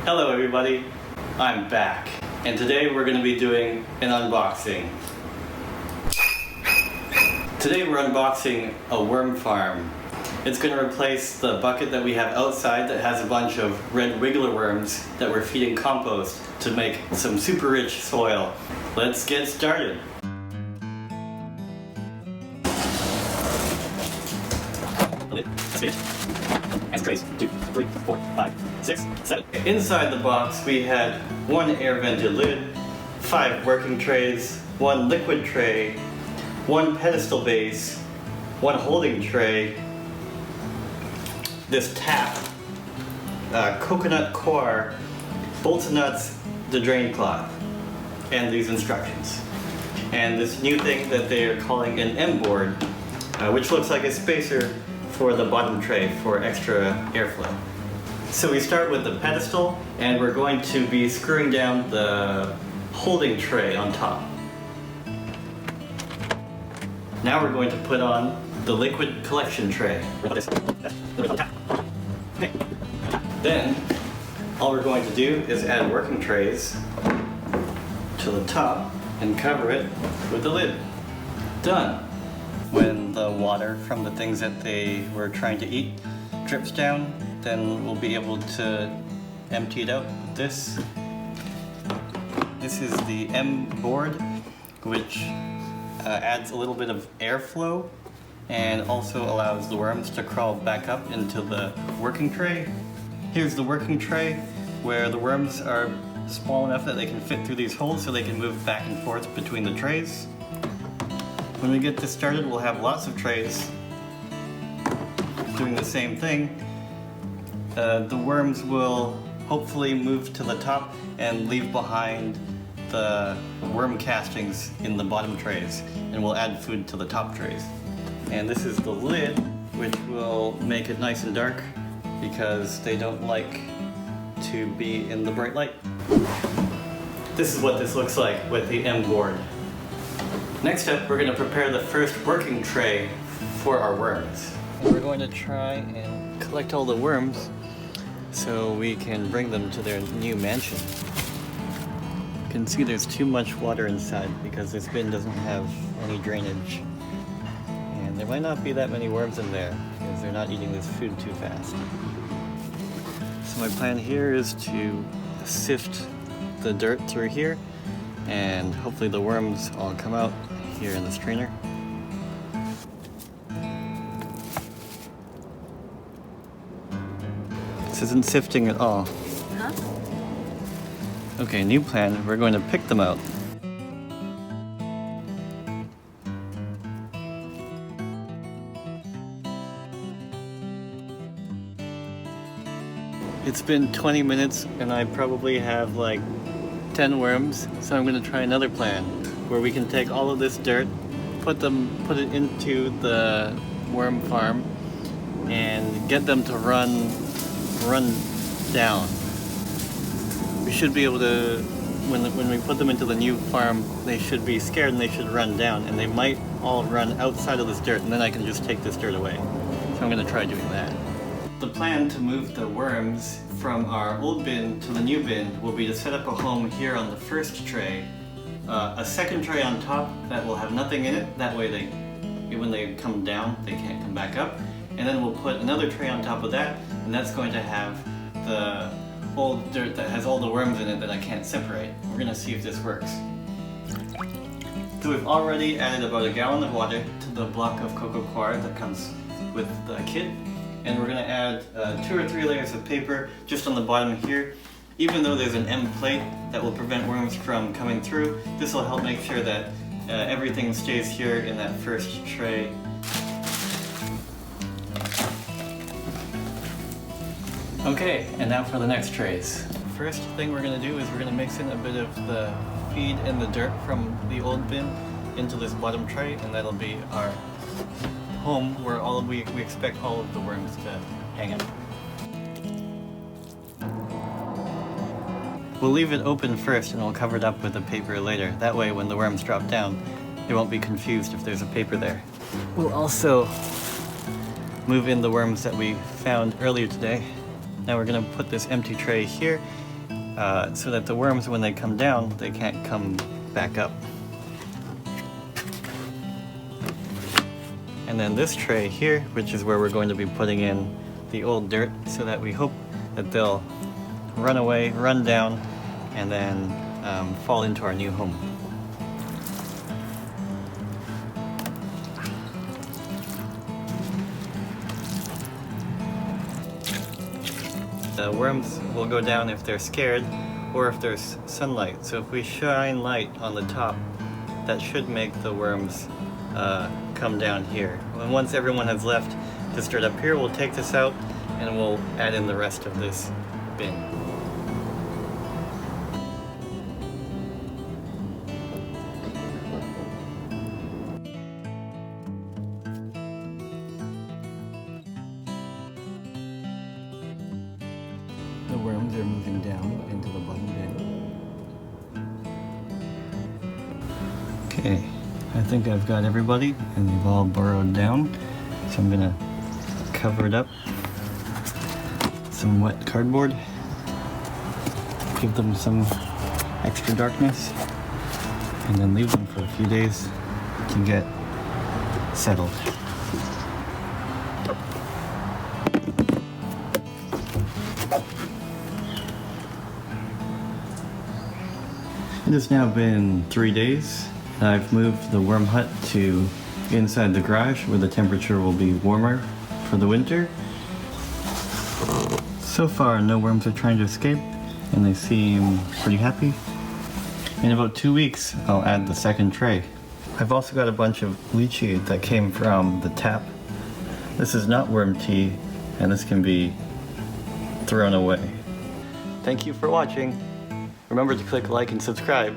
Hello everybody, I'm back, and today we're going to be doing an unboxing. Today we're unboxing a worm farm. It's going to replace the bucket that we have outside that has a bunch of red wiggler worms that we're feeding compost to make some super rich soil. Let's get started. And trays, 2, 3, 4, 5, 6, 7. Inside the box we had one air vented lid, 5 working trays, 1 liquid tray, 1 pedestal base, 1 holding tray, this tap, coconut coir, bolts and nuts, the drain cloth, and these instructions. And this new thing that they are calling an M board, which looks like a spacer for the bottom tray for extra airflow. So we start with the pedestal, and we're going to be screwing down the holding tray on top. Now we're going to put on the liquid collection tray. Then, all we're going to do is add working trays to the top and cover it with the lid. Done. When the water from the things that they were trying to eat drips down, then we'll be able to empty it out with this. This is the M board, which adds a little bit of airflow and also allows the worms to crawl back up into the working tray. Here's the working tray where the worms are small enough that they can fit through these holes so they can move back and forth between the trays. When we get this started, we'll have lots of trays doing the same thing. The worms will hopefully move to the top and leave behind the worm castings in the bottom trays, and we'll add food to the top trays. And this is the lid, which will make it nice and dark because they don't like to be in the bright light. This is what this looks like with the M board. Next up, we're going to prepare the first working tray for our worms. We're going to try and collect all the worms so we can bring them to their new mansion. You can see there's too much water inside because this bin doesn't have any drainage. And there might not be that many worms in there because they're not eating this food too fast. So my plan here is to sift the dirt through here, and hopefully the worms all come out here in the strainer. This isn't sifting at all. Huh? Okay, new plan. We're going to pick them out. It's been 20 minutes and I probably have like 10 worms, so I'm going to try another plan where we can take all of this dirt, put it into the worm farm and get them to run down. We should be able to, when we put them into the new farm, they should be scared and they should run down, and they might all run outside of this dirt, and then I can just take this dirt away. So I'm going to try doing that. The plan to move the worms from our old bin to the new bin will be to set up a home here on the first tray, a second tray on top that will have nothing in it, that way when they come down they can't come back up, and then we'll put another tray on top of that, and that's going to have the old dirt that has all the worms in it that I can't separate. We're going to see if this works. So we've already added about a gallon of water to the block of cocoa coir that comes with the kit. And we're going to add 2 or 3 layers of paper just on the bottom here. Even though there's an M plate that will prevent worms from coming through, this will help make sure that everything stays here in that first tray. Okay, and now for the next trays. First thing we're going to do is we're going to mix in a bit of the feed and the dirt from the old bin into this bottom tray, and that'll be our home where we expect all of the worms to hang out. We'll leave it open first and we'll cover it up with the paper later. That way when the worms drop down, they won't be confused if there's a paper there. We'll also move in the worms that we found earlier today. Now we're going to put this empty tray here, so that the worms, when they come down, they can't come back up. And then this tray here, which is where we're going to be putting in the old dirt, so that we hope that they'll run away, run down, and then fall into our new home. The worms will go down if they're scared or if there's sunlight. So if we shine light on the top, that should make the worms come down here. And once everyone has left this dirt up here, we'll take this out and we'll add in the rest of this bin. The worms are moving down into the bottom bin. Okay, I think I've got everybody and they've all burrowed down. So I'm gonna cover it up. Some wet cardboard. Give them some extra darkness. And then leave them for a few days to get settled. It has now been 3 days. I've moved the worm hut to inside the garage where the temperature will be warmer for the winter. So far, no worms are trying to escape and they seem pretty happy. In about 2 weeks, I'll add the second tray. I've also got a bunch of lychee that came from the tap. This is not worm tea and this can be thrown away. Thank you for watching. Remember to click like and subscribe.